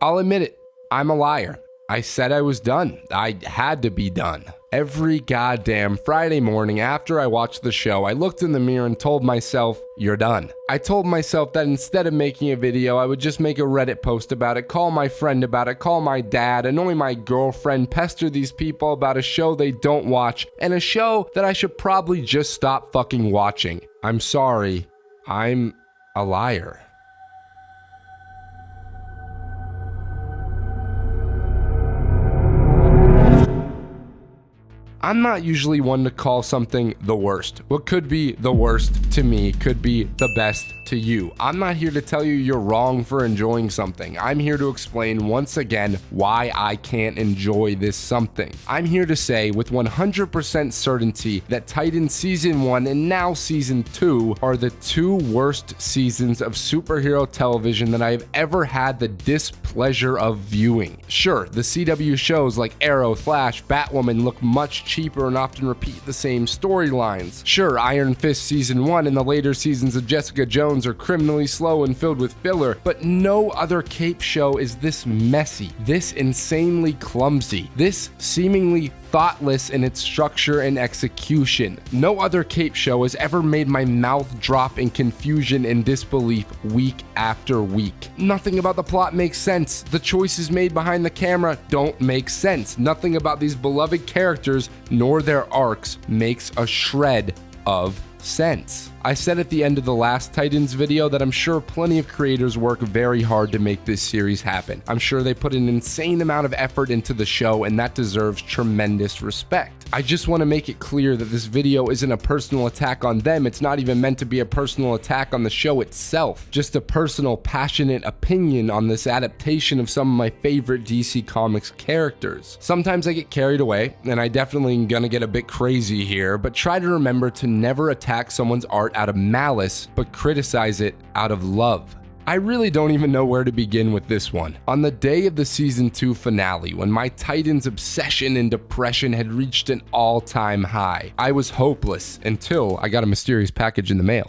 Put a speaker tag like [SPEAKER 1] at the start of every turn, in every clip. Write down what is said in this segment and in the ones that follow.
[SPEAKER 1] I'll admit it, I'm a liar. I said I was done. I had to be done. Every goddamn Friday morning after I watched the show, I looked in the mirror and told myself, you're done. I told myself that instead of making a video, I would just make a Reddit post about it, call my friend about it, call my dad, annoy my girlfriend, pester these people about a show they don't watch, and a show that I should probably just stop fucking watching. I'm sorry. I'm a liar. I'm not usually one to call something the worst. What could be the worst to me could be the best to you. I'm not here to tell you you're wrong for enjoying something. I'm here to explain once again why I can't enjoy this something. I'm here to say with 100% certainty that Titans Season 1 and now Season 2 are the two worst seasons of superhero television that I have ever had the displeasure of viewing. Sure, the CW shows like Arrow, Flash, Batwoman look much cheaper and often repeat the same storylines. Sure, Iron Fist Season 1 and the later seasons of Jessica Jones are criminally slow and filled with filler, but no other cape show is this messy, this insanely clumsy, this seemingly thoughtless in its structure and execution. No other cape show has ever made my mouth drop in confusion and disbelief week after week. Nothing about the plot makes sense. The choices made behind the camera don't make sense. Nothing about these beloved characters nor their arcs makes a shred of sense. I said at the end of the last Titans video that I'm sure plenty of creators work very hard to make this series happen. I'm sure they put an insane amount of effort into the show, and that deserves tremendous respect. I just want to make it clear that this video isn't a personal attack on them. It's not even meant to be a personal attack on the show itself. Just a personal, passionate opinion on this adaptation of some of my favorite DC Comics characters. Sometimes I get carried away, and I definitely am gonna get a bit crazy here, but try to remember to never attack someone's art out of malice, but criticize it out of love. I really don't even know where to begin with this one. On the day of the Season 2 finale, when my Titans obsession and depression had reached an all-time high, I was hopeless until I got a mysterious package in the mail.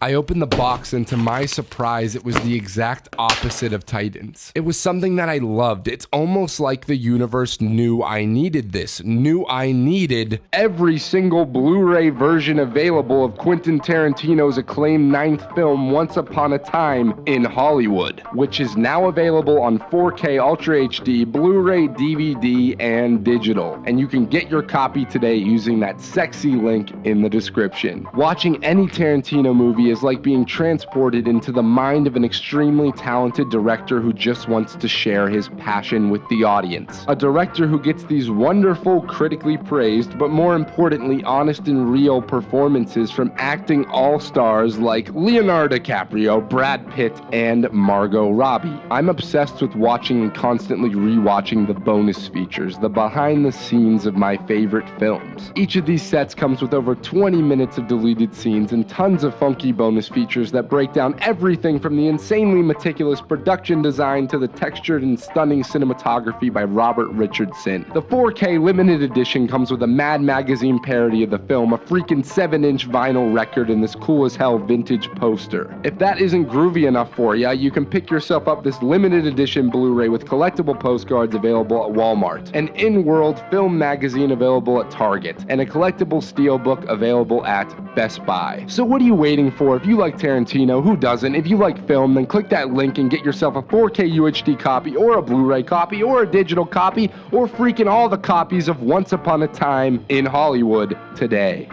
[SPEAKER 1] I opened the box, and to my surprise, it was the exact opposite of Titans. It was something that I loved. It's almost like the universe knew I needed this, knew I needed every single Blu-ray version available of Quentin Tarantino's acclaimed 9th film, Once Upon a Time in Hollywood, which is now available on 4K Ultra HD, Blu-ray, DVD, and digital. And you can get your copy today using that sexy link in the description. Watching any Tarantino movie is like being transported into the mind of an extremely talented director who just wants to share his passion with the audience. A director who gets these wonderful, critically praised, but more importantly, honest and real performances from acting all-stars like Leonardo DiCaprio, Brad Pitt, and Margot Robbie. I'm obsessed with watching and constantly rewatching the bonus features, the behind the scenes of my favorite films. Each of these sets comes with over 20 minutes of deleted scenes and tons of funky bonus features that break down everything from the insanely meticulous production design to the textured and stunning cinematography by Robert Richardson. The 4K limited edition comes with a Mad Magazine parody of the film, a freaking 7-inch vinyl record, and this cool as hell vintage poster. If that isn't groovy enough for ya, you can pick yourself up this limited edition Blu-ray with collectible postcards available at Walmart, an in-world film magazine available at Target, and a collectible steelbook available at Best Buy. So what are you waiting for? If you like Tarantino, who doesn't? If you like film, then click that link and get yourself a 4K UHD copy, or a Blu-ray copy, or a digital copy, or freaking all the copies of Once Upon a Time in Hollywood today.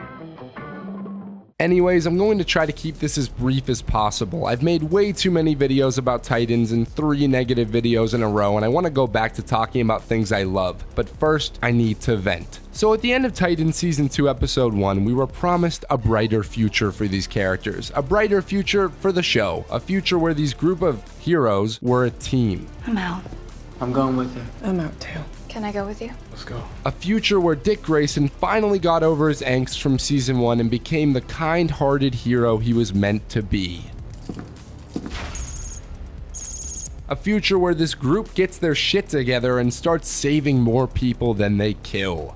[SPEAKER 1] Anyways, I'm going to try to keep this as brief as possible. I've made way too many videos about Titans and 3 negative videos in a row, and I want to go back to talking about things I love. But first, I need to vent. So at the end of Titans Season 2 Episode 1, we were promised a brighter future for these characters. A brighter future for the show. A future where these group of heroes were a team.
[SPEAKER 2] I'm out.
[SPEAKER 3] I'm going with you.
[SPEAKER 2] I'm out too. Can I go with you?
[SPEAKER 3] Let's go.
[SPEAKER 1] A future where Dick Grayson finally got over his angst from Season 1 and became the kind-hearted hero he was meant to be. A future where this group gets their shit together and starts saving more people than they kill.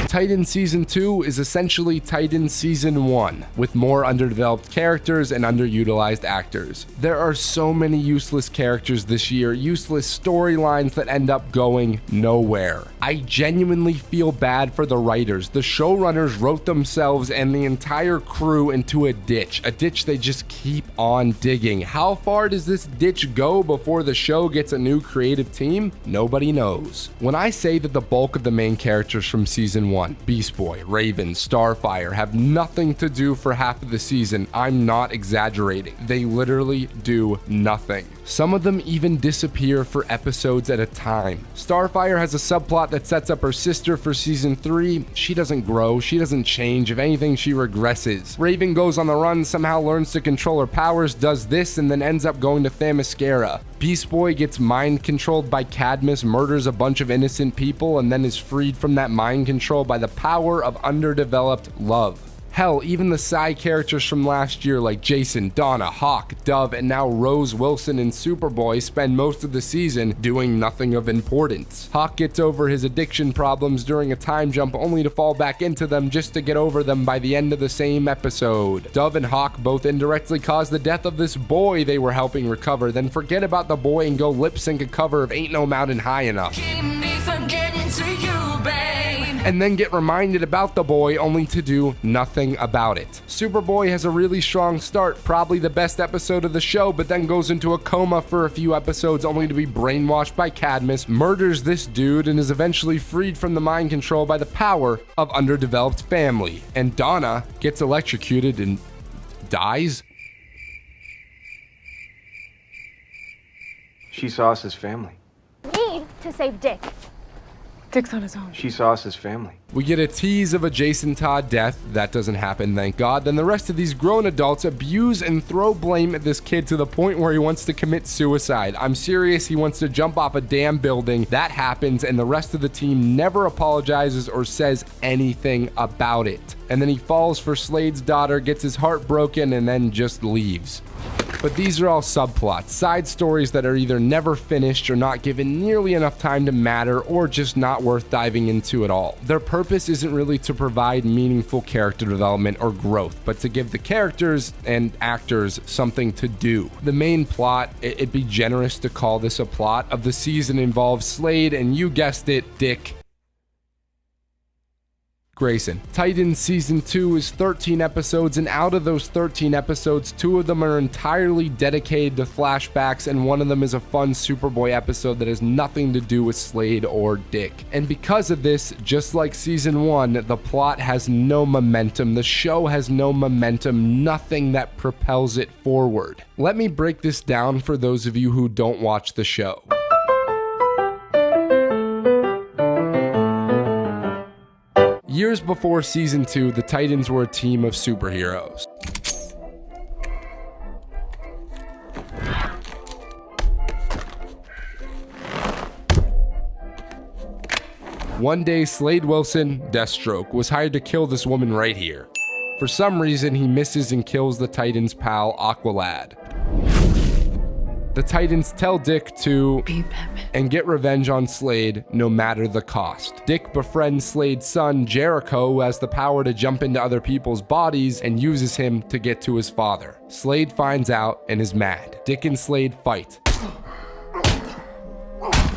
[SPEAKER 1] Titans Season 2 is essentially Titans Season 1, with more underdeveloped characters and underutilized actors. There are so many useless characters this year, useless storylines that end up going nowhere. I genuinely feel bad for the writers. The showrunners wrote themselves and the entire crew into a ditch they just keep on digging. How far does this ditch go before the show gets a new creative team? Nobody knows. When I say that the bulk of the main characters from Season 1, Beast Boy, Raven, Starfire, have nothing to do for half of the season, I'm not exaggerating. They literally do nothing. Some of them even disappear for episodes at a time. Starfire has a subplot that sets up her sister for Season 3. She doesn't grow, she doesn't change. If anything, she regresses. Raven goes on the run, somehow learns to control her powers, does this, and then ends up going to Themyscira. Beast Boy gets mind controlled by Cadmus, murders a bunch of innocent people, and then is freed from that mind control by the power of underdeveloped love. Hell, even the side characters from last year like Jason, Donna, Hawk, Dove, and now Rose Wilson and Superboy spend most of the season doing nothing of importance. Hawk gets over his addiction problems during a time jump only to fall back into them just to get over them by the end of the same episode. Dove and Hawk both indirectly cause the death of this boy they were helping recover, then forget about the boy and go lip sync a cover of Ain't No Mountain High Enough. And then get reminded about the boy only to do nothing about it. Superboy has a really strong start, probably the best episode of the show, but then goes into a coma for a few episodes only to be brainwashed by Cadmus, murders this dude, and is eventually freed from the mind control by the power of underdeveloped family. And Donna gets electrocuted and dies?
[SPEAKER 3] She saw us as family.
[SPEAKER 4] Need to save Dick.
[SPEAKER 5] Dick's on his own.
[SPEAKER 3] She saw us as family.
[SPEAKER 1] We get a tease of a Jason Todd death. That doesn't happen, thank God. Then the rest of these grown adults abuse and throw blame at this kid to the point where he wants to commit suicide. I'm serious, he wants to jump off a damn building. That happens, and the rest of the team never apologizes or says anything about it. And then he falls for Slade's daughter, gets his heart broken, and then just leaves. But these are all subplots, side stories that are either never finished or not given nearly enough time to matter, or just not worth diving into at all. Their purpose isn't really to provide meaningful character development or growth, but to give the characters and actors something to do. The main plot, it'd be generous to call this a plot, of the season involves Slade and, you guessed it, Dick Grayson. Titans Season 2 is 13 episodes, and out of those 13 episodes, 2 of them are entirely dedicated to flashbacks, and one of them is a fun Superboy episode that has nothing to do with Slade or Dick. And because of this, just like Season 1, the plot has no momentum, the show has no momentum, nothing that propels it forward. Let me break this down for those of you who don't watch the show. Years before Season 2, the Titans were a team of superheroes. One day, Slade Wilson, Deathstroke, was hired to kill this woman right here. For some reason, he misses and kills the Titans' pal, Aqualad. The Titans tell Dick to be Batman and get revenge on Slade no matter the cost. Dick befriends Slade's son, Jericho, who has the power to jump into other people's bodies, and uses him to get to his father. Slade finds out and is mad. Dick and Slade fight.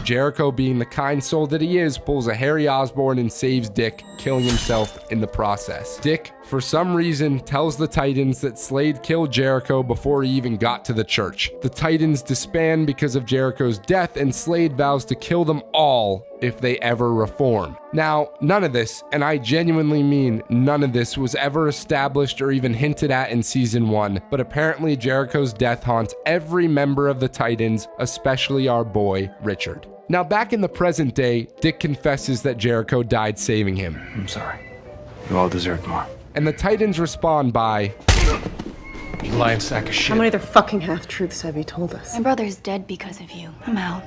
[SPEAKER 1] Jericho, being the kind soul that he is, pulls a Harry Osborn and saves Dick, killing himself in the process. Dick, for some reason, tells the Titans that Slade killed Jericho before he even got to the church. The Titans disband because of Jericho's death, and Slade vows to kill them all if they ever reform. Now, none of this, and I genuinely mean none of this, was ever established or even hinted at in Season 1, but apparently Jericho's death haunts every member of the Titans, especially our boy, Richard. Now, back in the present day, Dick confesses that Jericho died saving him.
[SPEAKER 3] I'm sorry. You all deserved more.
[SPEAKER 1] And the Titans respond by,
[SPEAKER 3] You lying sack of shit.
[SPEAKER 5] How many other fucking half-truths have you told us?
[SPEAKER 2] My brother's dead because of you. I'm out.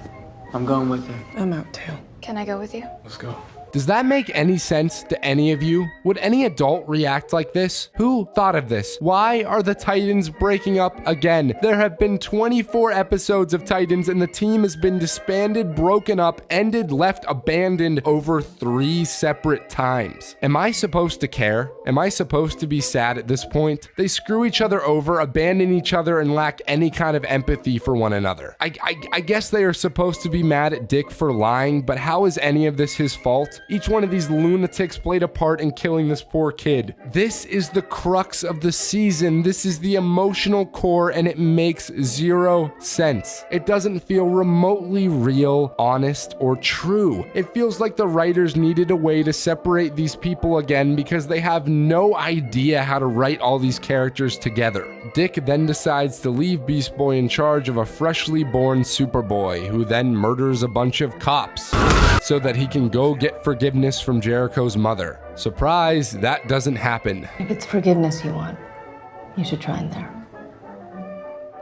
[SPEAKER 3] I'm going with you.
[SPEAKER 5] I'm out too.
[SPEAKER 2] Can I go with you?
[SPEAKER 3] Let's go.
[SPEAKER 1] Does that make any sense to any of you? Would any adult react like this? Who thought of this? Why are the Titans breaking up again? There have been 24 episodes of Titans and the team has been disbanded, broken up, ended, left, abandoned over 3 separate times. Am I supposed to care? Am I supposed to be sad at this point? They screw each other over, abandon each other, and lack any kind of empathy for one another. I guess they are supposed to be mad at Dick for lying, but how is any of this his fault? Each one of these lunatics played a part in killing this poor kid. This is the crux of the season. This is the emotional core, and it makes 0 sense. It doesn't feel remotely real, honest, or true. It feels like the writers needed a way to separate these people again because they have no idea how to write all these characters together. Dick then decides to leave Beast Boy in charge of a freshly born Superboy, who then murders a bunch of cops so that he can go get forgiveness from Jericho's mother. Surprise, that doesn't happen.
[SPEAKER 6] If it's forgiveness you want, you should try in there.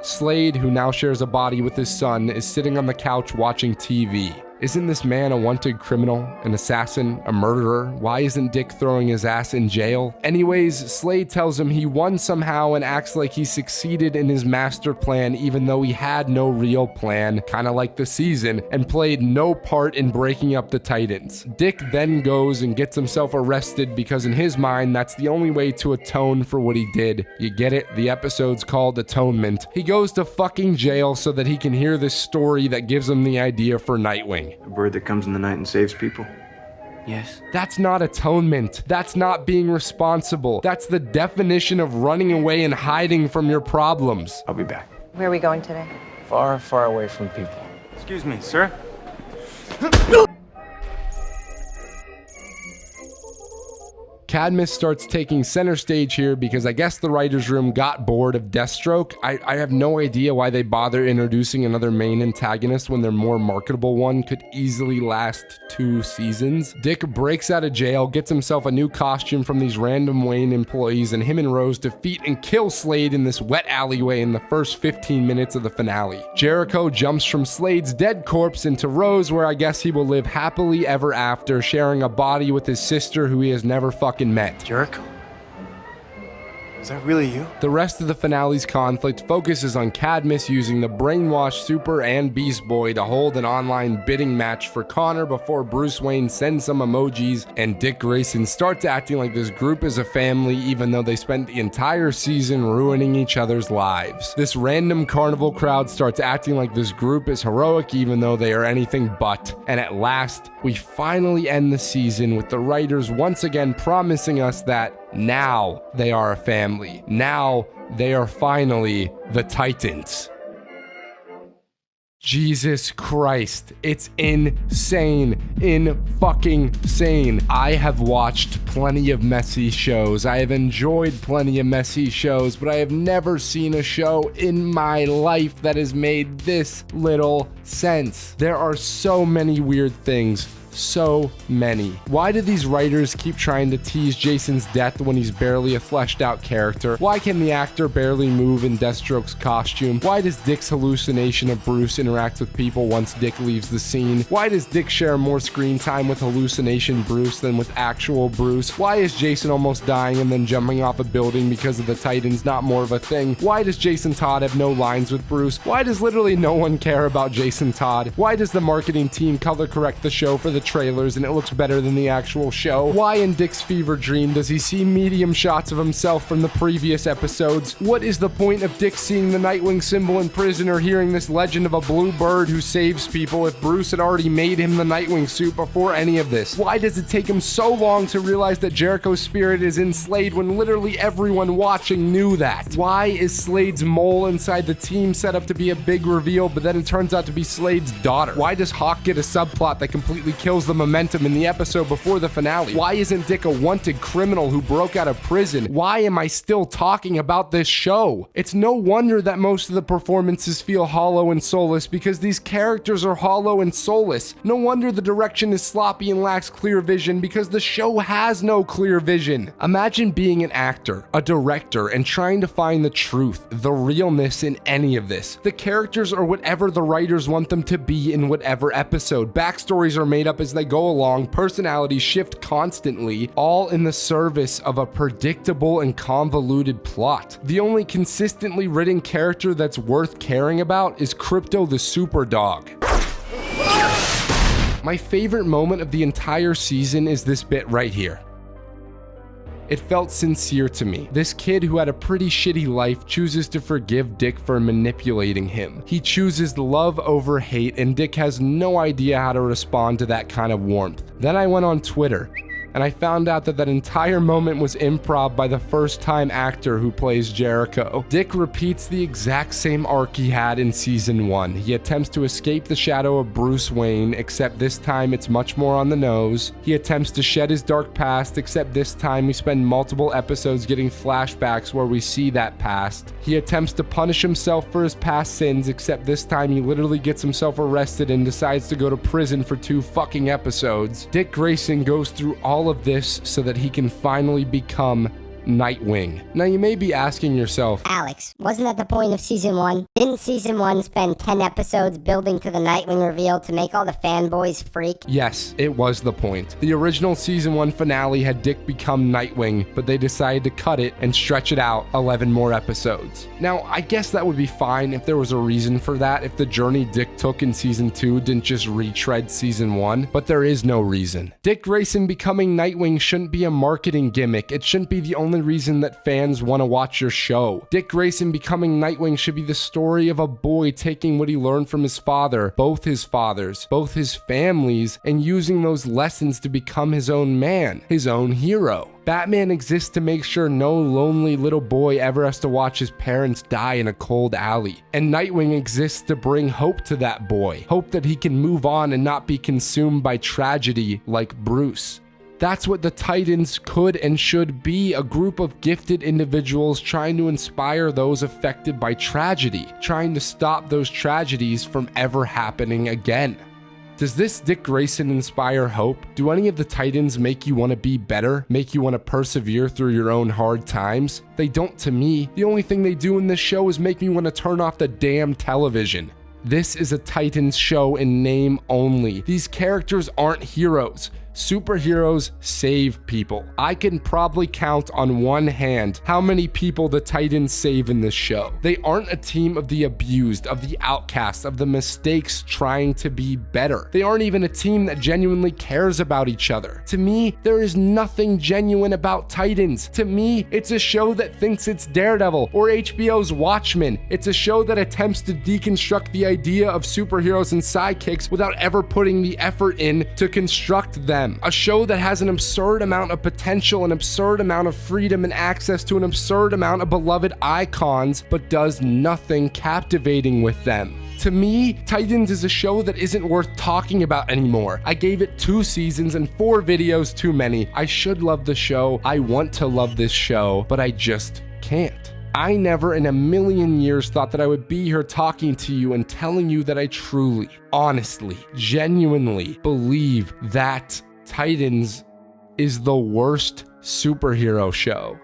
[SPEAKER 1] Slade, who now shares a body with his son, is sitting on the couch watching TV. Isn't this man a wanted criminal, an assassin, a murderer? Why isn't Dick throwing his ass in jail? Anyways, Slade tells him he won somehow and acts like he succeeded in his master plan even though he had no real plan, kinda like the season, and played no part in breaking up the Titans. Dick then goes and gets himself arrested because in his mind, that's the only way to atone for what he did. You get it? The episode's called Atonement. He goes to fucking jail so that he can hear this story that gives him the idea for Nightwing.
[SPEAKER 3] A bird that comes in the night and saves people? Yes.
[SPEAKER 1] That's not atonement. That's not being responsible. That's the definition of running away and hiding from your problems.
[SPEAKER 3] I'll be back.
[SPEAKER 7] Where are we going today?
[SPEAKER 3] Far, far away from people. Excuse me, sir?
[SPEAKER 1] Cadmus starts taking center stage here because I guess the writer's room got bored of Deathstroke. I have no idea why they bother introducing another main antagonist when their more marketable one could easily last 2 seasons. Dick breaks out of jail, gets himself a new costume from these random Wayne employees, and him and Rose defeat and kill Slade in this wet alleyway in the first 15 minutes of the finale. Jericho jumps from Slade's dead corpse into Rose, where I guess he will live happily ever after, sharing a body with his sister who he has never fucking met.
[SPEAKER 3] Jericho? Is that really you?
[SPEAKER 1] The rest of the finale's conflict focuses on Cadmus using the brainwashed Super and Beast Boy to hold an online bidding match for Connor before Bruce Wayne sends some emojis and Dick Grayson starts acting like this group is a family even though they spent the entire season ruining each other's lives. This random carnival crowd starts acting like this group is heroic even though they are anything but. And at last, we finally end the season with the writers once again promising us that now they are a family. Now they are finally the Titans. Jesus Christ, it's insane. In-fucking-sane. I have watched plenty of messy shows. I have enjoyed plenty of messy shows, but I have never seen a show in my life that has made this little sense. There are so many weird things. So many. Why do these writers keep trying to tease Jason's death when he's barely a fleshed out character? Why can the actor barely move in Deathstroke's costume? Why does Dick's hallucination of Bruce interact with people once Dick leaves the scene? Why does Dick share more screen time with hallucination Bruce than with actual Bruce? Why is Jason almost dying and then jumping off a building because of the Titans not more of a thing? Why does Jason Todd have no lines with Bruce? Why does literally no one care about Jason Todd? Why does the marketing team color correct the show for the trailers and it looks better than the actual show? Why in Dick's fever dream does he see medium shots of himself from the previous episodes? What is the point of Dick seeing the Nightwing symbol in prison or hearing this legend of a blue bird who saves people if Bruce had already made him the Nightwing suit before any of this? Why does it take him so long to realize that Jericho's spirit is in Slade when literally everyone watching knew that? Why is Slade's mole inside the team set up to be a big reveal, but then it turns out to be Slade's daughter? Why does Hawk get a subplot that completely kills the momentum in the episode before the finale? Why isn't Dick a wanted criminal who broke out of prison? Why am I still talking about this show? It's no wonder that most of the performances feel hollow and soulless because these characters are hollow and soulless. No wonder the direction is sloppy and lacks clear vision because the show has no clear vision. Imagine being an actor, a director, and trying to find the truth, the realness in any of this. The characters are whatever the writers want them to be in whatever episode. Backstories are made up up as they go along, personalities shift constantly, all in the service of a predictable and convoluted plot. The only consistently written character that's worth caring about is Crypto the Superdog. My favorite moment of the entire season is this bit right here. It felt sincere to me. This kid who had a pretty shitty life chooses to forgive Dick for manipulating him. He chooses love over hate, and Dick has no idea how to respond to that kind of warmth. Then I went on Twitter, and I found out that that entire moment was improv by the first-time actor who plays Jericho. Dick repeats the exact same arc he had in season 1. He attempts to escape the shadow of Bruce Wayne, except this time it's much more on the nose. He attempts to shed his dark past, except this time we spend multiple episodes getting flashbacks where we see that past. He attempts to punish himself for his past sins, except this time he literally gets himself arrested and decides to go to prison for 2 fucking episodes. Dick Grayson goes through all of this so that he can finally become Nightwing. Now you may be asking yourself,
[SPEAKER 7] Alex, wasn't that the point of season 1? Didn't season 1 spend 10 episodes building to the Nightwing reveal to make all the fanboys freak?
[SPEAKER 1] yes, it was the point. The original season 1 finale had Dick become Nightwing, but they decided to cut it and stretch it out 11 more episodes. Now, I guess that would be fine if there was a reason for that, if the journey Dick took in season 2 didn't just retread season 1, but there is no reason. Dick Grayson becoming Nightwing shouldn't be a marketing gimmick. It shouldn't be the only reason that fans want to watch your show. Dick Grayson becoming Nightwing should be the story of a boy taking what he learned from his father, both his fathers, both his families, and using those lessons to become his own man, his own hero. Batman exists to make sure no lonely little boy ever has to watch his parents die in a cold alley. And Nightwing exists to bring hope to that boy. Hope that he can move on and not be consumed by tragedy like Bruce. That's what the Titans could and should be, a group of gifted individuals trying to inspire those affected by tragedy, trying to stop those tragedies from ever happening again. Does this Dick Grayson inspire hope? Do any of the Titans make you want to be better? Make you want to persevere through your own hard times? They don't to me. The only thing they do in this show is make me want to turn off the damn television. This is a Titans show in name only. These characters aren't heroes. Superheroes save people. I can probably count on one hand how many people the Titans save in this show. They aren't a team of the abused, of the outcasts, of the mistakes trying to be better. They aren't even a team that genuinely cares about each other. To me, there is nothing genuine about Titans. To me, it's a show that thinks it's Daredevil or HBO's Watchmen. It's a show that attempts to deconstruct the idea of superheroes and sidekicks without ever putting the effort in to construct them. A show that has an absurd amount of potential, an absurd amount of freedom and access to an absurd amount of beloved icons, but does nothing captivating with them. To me, Titans is a show that isn't worth talking about anymore. I gave it 2 seasons and 4 videos too many. I should love the show. I want to love this show, but I just can't. I never in a million years thought that I would be here talking to you and telling you that I truly, honestly, genuinely believe that Titans is the worst superhero show.